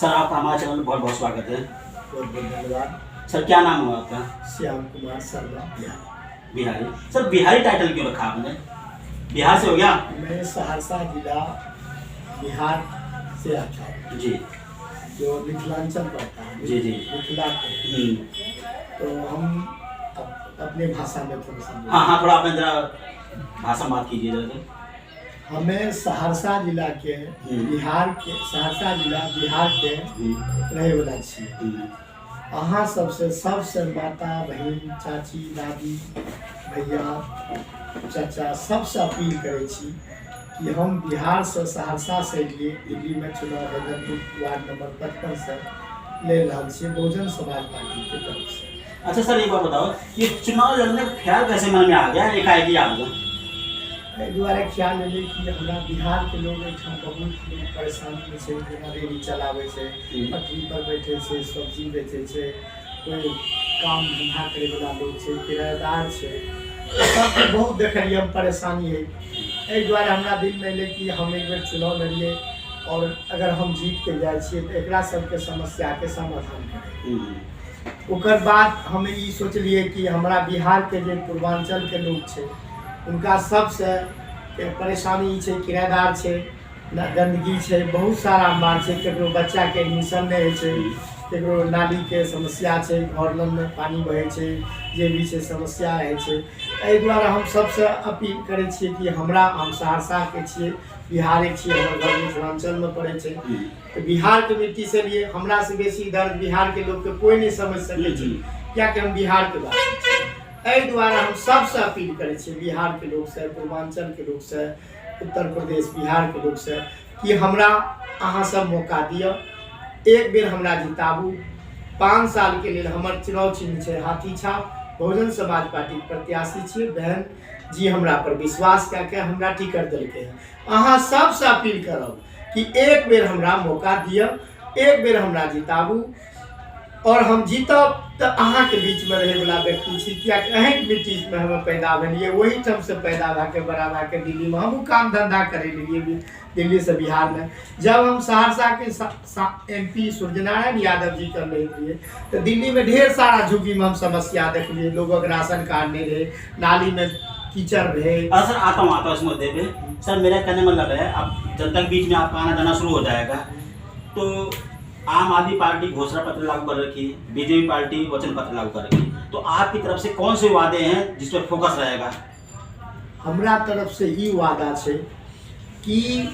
Sir आपका हमारे channel में बहुत बहुत स्वागत है। बहुत बहुत धन्यवाद। सर क्या नाम हुआ आपका? श्याम कुमार शर्मा बिहारी। सर बिहारी टाइटल क्यों रखा आपने? बिहार से हो गया? मैं सहरसा जिला बिहार से आता हूँ, जी जो मिथिलांचल पड़ता है। जी जी। मिथिला के। तो हम अपने भाषा में थोड़ा सा हाँ हाँ, थोड़ा आपने जरा भाषा में बात कीजिए जरा। हमें सहरसा जिला के बिहार के सहरसा जिला बिहार के रहे वाला छियै। अहाँ सबसे माता बहन चाची दादी भैया चाचा सबसे अपील करे छी कि हम बिहार से सहरसा से लिए दिल्ली में चुनाव वार्ड नंबर 55 से ले रहा छे बहुजन समाज पार्टी के तरफ से। अच्छा सर एक बात बताओ, ये चुनाव लड़ने का ख्याल कैसे मन में आ गया, एकाएक आ गया? दुआरे ख्याल ले कि हमरा बिहार के लोग बहुत लोग परेशानी में से, रेली चलावे से, पटरी पर बैठे से, सब्जी बेचे से, कोई काम धंधा करे वाला लोग से, किराएदार से, सबके बहुत देखलिए हम परेशानी है। एहि दुआरे हमरा दिल में ले कि हम एक बेर चुनाव लड़िए और अगर हम जीत के जाए छिए तो एकरा सबके समस्या के समाधान करें। ओकर बाद हमें ये सोचलिए कि हमरा बिहार के जो पूर्वांचल के लोग छे उनका सबसे परेशानी है, किराएदार है, गंदगी है, बहुत सारा बात है, केकरो बच्चा के एडमिशन नहीं है, केकरो नाली के समस्या है, घर लग में पानी बहे है, जे भी है समस्या है। एहि दुआरे हम सबसे अपील करे छिए कि हमरा हम सहरसा के छिए, बिहार के छिए, हमर घर मिथिलांचल में पड़े है, तो बिहार के मिट्टी से लिए हमरा से बेसी दर्द बिहार के लोग के कोई नहीं समझ सके, क्या कि हम बिहार के बात। एहि द्वारा हम सबसे अपील करे छिए बिहार के लोग से, पूर्वांचल के लोग से, उत्तर प्रदेश बिहार के लोग से कि हमरा अहाँ सब मौका दियो, एक बेर हमरा जिताबू। 5 साल के लिए हमर चुनाव चिन्ह है हाथी छाप, बहुजन समाज पार्टी प्रत्याशी छे। बहन जी हमरा पर विश्वास करके हमरा टिकट दिलके है। अहाँ सबसे अपील करब कि एक बेर हमरा मौका दियो, एक बेर हमरा जिताबू और हम जीतब तो अहाँ के बीच में रहे वाला व्यक्ति छी, क्या अहीं के मिट्टी में हम पैदा भेलिए, वही ठम से पैदा भाके बड़ा भाके दिल्ली में हम काम धंधा करे लिए दिल्ली से बिहार में। जब हम सहरसा के MP सूर्यनारायण यादव जी कर रहे थे तो दिल्ली में ढेर सारा झुग्गी में हम समस्या देख लिए, लोगों के राशन कार्ड नहीं रहे, नाली में कीचड़ रहे। सर आता हूँ इस मुद्दे पे। सर मेरा कहने मतलब है अब जनता के बीच में आपका आना जाना शुरू हो जाएगा, तो आम आदमी पार्टी घोषणा पत्र लागू कर रखी, बीजेपी पार्टी वचन पत्र लागू कर रखी, तो आपकी तरफ से कौन से वादे हैं जिस पर फोकस रहेगा? हमरा तरफ से ही वादा है कि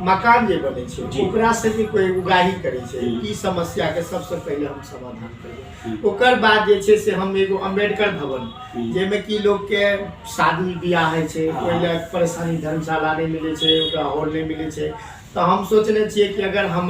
मकान जे बने छे ओकरा से भी कोई उगाही करे छे, ई समस्या के सबसे पहले हम समाधान करें। ओकर बाद जे छे से हम एगो अम्बेडकर भवन जेमे कि लोग के शादी ब्याह है छे, कोई परेशानी धर्मशाला नहीं मिले छे, ओकरा हॉल नहीं मिले छे, तो हम सोचने छिए कि अगर हम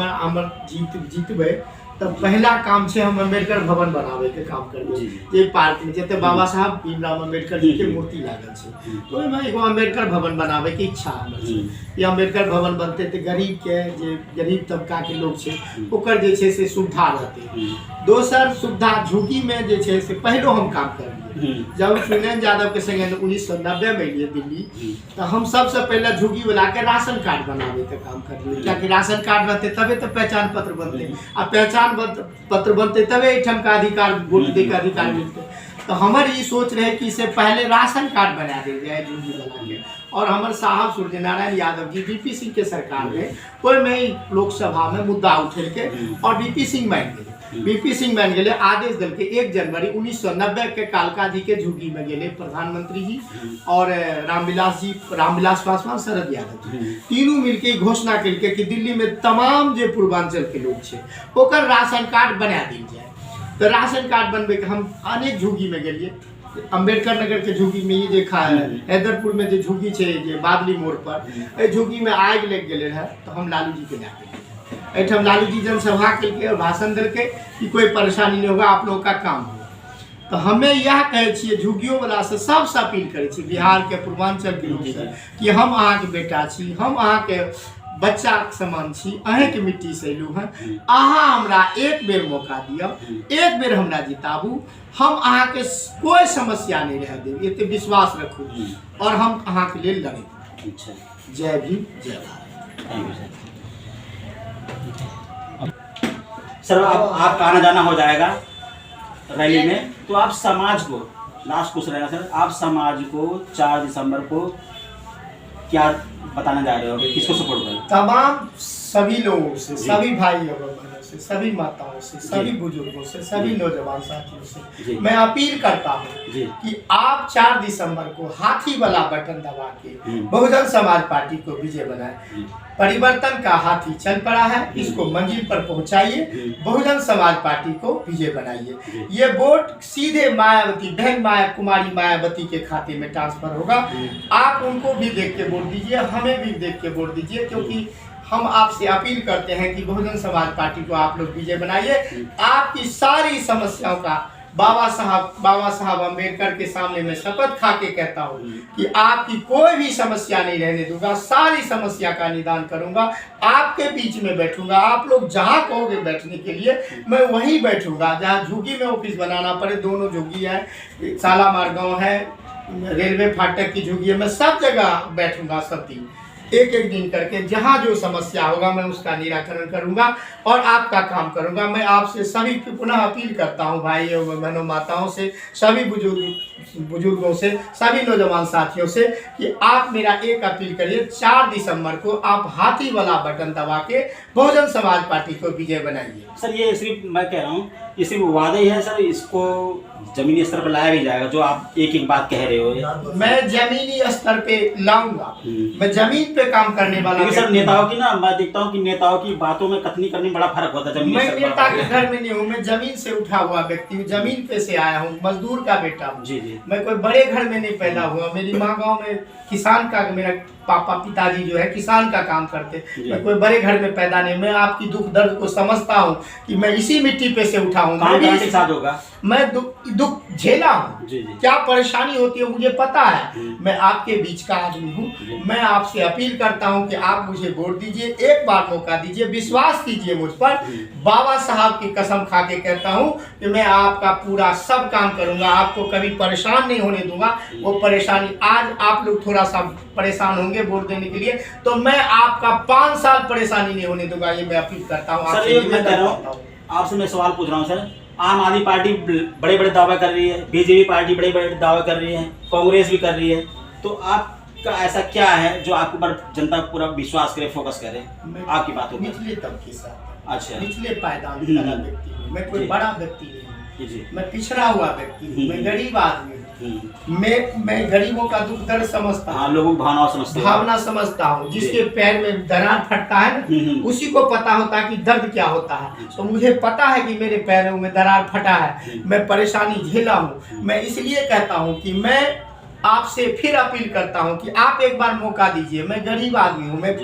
जीतबे तो पहला काम है हम अम्बेडकर भवन बनावे के काम करबे। जे पार्क में जते बाबा साहब भीमराव अम्बेडकर जी के मूर्ति लागल छे, तो ओइमे एगो अम्बेडकर भवन बनावे के इच्छा हमर छे। ये अम्बेडकर भवन बनते तो गरीब के जे गरीब तबका के लोग छे ओकर जे छे से सुविधा रहते। दोसर सुविधा झुग्गी में जे छे से पहलो हम काम कर जब सुनील यादव के संगे 1990 में लिए दिल्ली, तो हम सबसे पहले झुग्गी वाला के राशन कार्ड बनावे के काम कर लिए, क्या कि राशन कार्ड रहते तबे तो पहचान पत्र बनते, आ पहचान पत्र बनते तबे एठम का अधिकार वोट दे के अधिकार मिलते। तो हमारी ये सोच रहे कि इससे पहले राशन कार्ड बना दे जाए झुग्गी वाला के, और हमारे साहब सूर्यनारायण यादव जी DP सिंह के सरकार में कोई में लोकसभा में मुद्दा उठेल के और DP सिंह मान गए। BP सिंह बन गए, आदेश दल के 1 जनवरी 1990 के कालका जी के झुग्गी में गए प्रधानमंत्री जी और रामविलास पासवान, शरद यादव जी तीनों मिलके घोषणा करके कि दिल्ली में तमाम जो पूर्वांचल के लोग छे ओकर राशन कार्ड बना दी जाए। तो राशन कार्ड बनबे के हम अनेक झुग्गी में गए, अम्बेडकर नगर के झुग्गी में ये देखा है, हैदरपुर में जो झुग्गी छे जे बादली मोड़ पर झुग्गी में आग लग गए है, तो हम लालू जी के जाके एठम लालू जी जनसभा के और भाषण दिल के कि कोई परेशानी नहीं होगा, आप लोगों का काम होगा। तो हमें यह कहे छिए झुग्गियों वाला से सबसे अपील करे छी बिहार के पूर्वांचल के लोग से कि हम अहाँ के बेटा छी, हम अहाँ के बच्चा समान छी, अहें के मिट्टी से एलू हैं, अहाँ हमरा एक बेर मौका दियो, एक बेर हमरा जिताबू, हम अहाँ के कोई समस्या नहीं रह देब, एते विश्वास रखू और हम अहाँ के लिए लड़े। जय भीम, जय भारत। सर आपका आना जाना हो जाएगा रैली में, तो आप समाज को, लास्ट क्वेश्चन रहेगा सर, आप समाज को 4 दिसंबर को क्या बताना जा रहे हो, किसको सपोर्ट करें? तमाम सभी लोगों से, सभी भाइयों बहनों से, सभी माताओं से, सभी बुजुर्गों से, सभी नौजवान साथियों से मैं अपील करता हूँ कि आप 4 दिसंबर को हाथी वाला बटन दबा के बहुजन समाज पार्टी को विजय बनाए। परिवर्तन का हाथी चल पड़ा है, इसको मंजिल पर पहुंचाइए, बहुजन समाज पार्टी को विजय बनाइए। ये वोट सीधे मायावती, बहन कुमारी मायावती के खाते में ट्रांसफर होगा। आप उनको भी देख के वोट दीजिए, हमें भी देख के वोट दीजिए, क्योंकि हम आपसे अपील करते हैं कि बहुजन समाज पार्टी को आप लोग विजय बनाइए। आपकी सारी समस्याओं का बाबा साहब अम्बेडकर के सामने मैं शपथ खा के कहता हूँ कि आपकी कोई भी समस्या नहीं रहने दूंगा, सारी समस्या का निदान करूंगा, आपके बीच में बैठूंगा। आप लोग जहाँ कहोगे बैठने के लिए मैं वहीं बैठूंगा। जहाँ झुग्गी में ऑफिस बनाना पड़े, दोनों झुग्गी है, सालामार गाँव है, रेलवे फाटक की झुग्गी है, मैं सब जगह बैठूंगा, सब दिन एक दिन करके जहाँ जो समस्या होगा मैं उसका निराकरण करूंगा और आपका काम करूंगा। मैं आपसे सभी पुनः अपील करता हूँ, भाइयों बहनों माताओं से, सभी बुजुर्गों से, सभी नौजवान साथियों से कि आप मेरा एक अपील करिए, 4 दिसंबर को आप हाथी वाला बटन दबा के बहुजन समाज पार्टी को विजय बनाइए। सर ये सिर्फ मैं कह रहा हूँ, ये सिर्फ वादा ही है सर, इसको जमीनी स्तर पर लाया भी जाएगा, जो आप एक बात कह रहे हो? मैं जमीनी स्तर पे लाऊंगा, मैं जमीन पे काम करने वाला। क्योंकि सर नेताओं की ना, मैं देखता हूँ कि नेताओं की बातों में कथनी करने में बड़ा फर्क होता है। मैं नेता के घर में नहीं हूँ, मैं जमीन से उठा हुआ व्यक्ति हूँ, जमीन पे से आया हूँ, मजदूर का बेटा हूँ। जी जी। मैं कोई बड़े घर में नहीं पैदा हुआ। मेरी माँ गाँव में किसान का, मेरा पापा पिताजी जो है किसान का काम करते। मैं कोई बड़े घर में पैदा नहीं। मैं आपकी दुख दर्द को समझता हूँ कि मैं इसी मिट्टी पे से उठा हूँ। मैं दुख झेला हूँ, क्या परेशानी होती है मुझे पता है। मैं आपके बीच का आदमी हूँ। मैं आपसे अपील करता हूँ कि आप मुझे वोट दीजिए, एक बार मौका दीजिए, विश्वास कीजिए मुझ पर। बाबा साहब की कसम खा के कहता हूँ कि मैं आपका पूरा सब काम करूँगा, आपको कभी परेशान नहीं होने दूंगा। वो परेशानी आज आप लोग थोड़ा सा परेशान होंगे वोट देने के लिए, तो मैं आपका 5 साल परेशानी नहीं होने दूंगा। ये मैं अपील करता हूँ आपसे। मैं सवाल पूछ रहा हूँ सर, आम आदमी पार्टी बड़े बड़े दावा कर रही है, बीजेपी पार्टी बड़े बड़े दावा कर रही है, कांग्रेस भी कर रही है, तो आपका ऐसा क्या है जो आपके ऊपर जनता पूरा विश्वास करे, फोकस करे आपकी बातों पर? निचले तबके से, अच्छा, निचले पायदान का व्यक्ति हूँ मैं, कोई बड़ा व्यक्ति नहीं हूँ। मैं पिछड़ा हुआ व्यक्ति हूँ, मैं गरीब आदमी हूँ। मैं गरीबों का दुख दर्द समझता हूँ, लोगों को भावना समझता हूँ। जिसके पैर में दरार फटता है ना, उसी को पता होता है कि दर्द क्या होता है। तो मुझे पता है कि मेरे पैरों में दरार फटा है, मैं परेशानी झेला हूँ। मैं इसलिए कहता हूँ कि मैं आपसे फिर अपील करता हूँ कि आप एक बार मौका दीजिए। मैं गरीब आदमी हूँ, मैं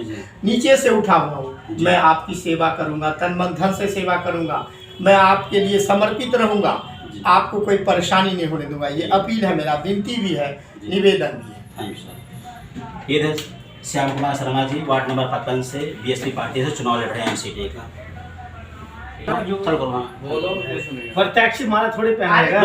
नीचे से उठा हुआ हूँ। मैं आपकी सेवा करूँगा, तन मन धन से सेवा करूँगा, मैं आपके लिए समर्पित रहूँगा, आपको कोई परेशानी नहीं होने दूंगा। ये अपील है, मेरा विनती भी है, निवेदन भी है। Thank you sir. ये थे श्याम कुमार शर्मा जी, वार्ड नंबर 55 से बीएसपी पार्टी से चुनाव लड़ रहे हैं एमसीडी का। प्रत्यक्ष मारा थोड़े पहनेगा,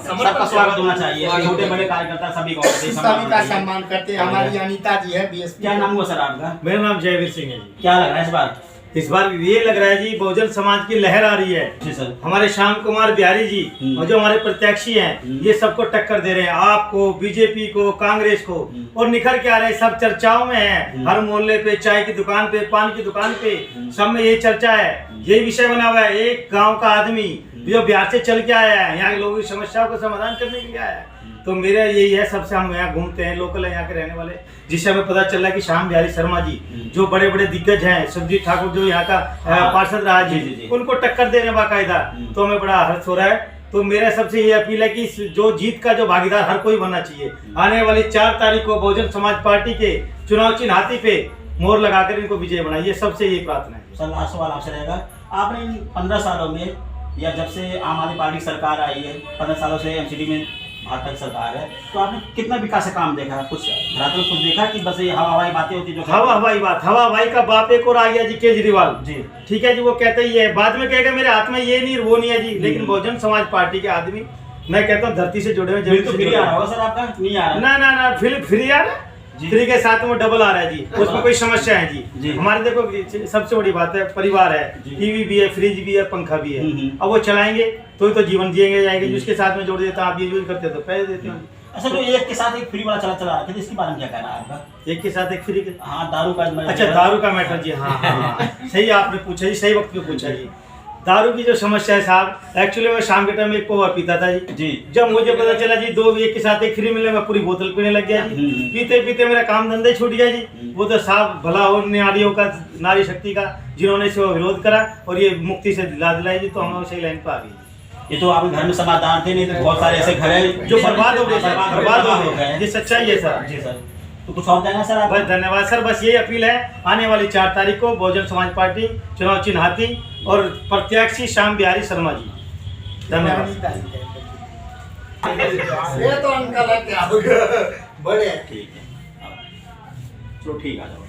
सबका स्वागत होना चाहिए, छोटे बड़े कार्यकर्ता सभी का सम्मान करते हैं। हमारी अनीता जी है बीएसपी। क्या नाम हुआ सर आपका? मेरा नाम जयवीर सिंह है जी। क्या लग रहा है इस बार ये लग रहा है जी, बहुजन समाज की लहर आ रही है जी सर। हमारे श्याम कुमार बिहारी जी और जो हमारे प्रत्याशी हैं, ये सबको टक्कर दे रहे हैं, आपको, बीजेपी को, कांग्रेस को, और निखर के आ रहे हैं। सब चर्चाओं में है, हर मोहल्ले पे, चाय की दुकान पे, पान की दुकान पे, सब में यही चर्चा है, यही विषय बना हुआ है। एक गाँव का आदमी जो बिहार से चल के आया है, यहाँ के लोगों की समस्याओं का समाधान करने के लिए आया है। तो मेरा यही है, सबसे हम यहाँ घूमते हैं, लोकल है यहाँ के रहने वाले, जिससे हमें पता चला कि श्याम बिहारी शर्मा जी जो बड़े बड़े दिग्गज हैं, सुरजीत ठाकुर जो यहाँ का पार्षद रहा जी, उनको टक्कर दे रहे हैं बाकायदा। तो हमें बड़ा हर्ष हो रहा है। तो मेरा सबसे ये अपील है कि जो जीत का जो भागीदार हर कोई बनना चाहिए। आने वाली 4 तारीख को बहुजन समाज पार्टी के चुनाव चिन्ह हाथी पे मोहर लगाकर इनको विजय बनाइए, सबसे ये प्रार्थना है। सर लास्ट सवाल आपसे रहेगा, आपने इन 15 सालों में, या जब से आम आदमी पार्टी सरकार आई है, 15 सालों से एमसीडी में भाजपा की सरकार है, तो आपने कितना विकास का काम देखा? कुछ कुछ देखा कि बस ये हवा हवाई बातें होती जो हवा हवाई का बाप एक और आ गया जी, केजरीवाल जी। ठीक है जी, वो कहते ही है, बाद में कहेगा मेरे हाथ में ये नहीं वो नहीं है जी, लेकिन बहुजन समाज पार्टी के आदमी, मैं कहता हूँ धरती से जुड़े हुए। बिल तो फ्री आ रहा होगा सर आपका? नहीं आ रहा? ना फ्री आ रहा, जी। फ्री के साथ में डबल आ रहा है जी, उसमें कोई समस्या है जी। जी। हमारे देखो सबसे बड़ी बात है परिवार है, जी। टीवी भी है, फ्रिज भी है, पंखा भी है। हम्म। अब वो चलाएंगे तो जीवन जिएंगे जाएंगे, जिसके साथ में जोड़ देता आप ये यूज करते हो तो पैसे देते हो। अच्छा, तो एक के साथ एक फ्री वाला चला रहा था, तो इसके बारे में क्या कहना है आपका? एक के साथ एक फ्री के, हाँ, दारू का अच्छा दारू का मैटर जी, हाँ हाँ सही आपने पूछा जी, सही वक्त पे पूछा जी। दारू की जो समस्या है साहब, एक्चुअली मैं शाम के टाइम एक पोहा पीता था जी। जी। जब मुझे पता चला जी दो एक के साथ एक फ्री मिले, मैं पूरी बोतल पीने लग गया जी। पीते पीते मेरा काम धंधा ही छूट गया जी। वो तो साहब भला हो नारियों का, नारी शक्ति का, जिन्होंने इसे विरोध करा और ये मुक्ति से दिलाई जी, तो हम सही लाइन पर आ गए। ये तो आपके घर में समाधान थे, नहीं तो बहुत सारे ऐसे घर हैं जो बर्बाद हो गए, बर्बाद हो गए, गए। ये सच्चाई है सर। जी सर, तो कुछ और कहना सर आप? बस धन्यवाद सर, बस यही अपील है, आने वाली 4 तारीख को बहुजन समाज पार्टी चुनाव चिन्हाती और प्रत्याशी श्याम बिहारी शर्मा जी। धन्यवाद। ये तो अंकल है क्या हो गया, बड़े ठीक है, चलो ठीक है।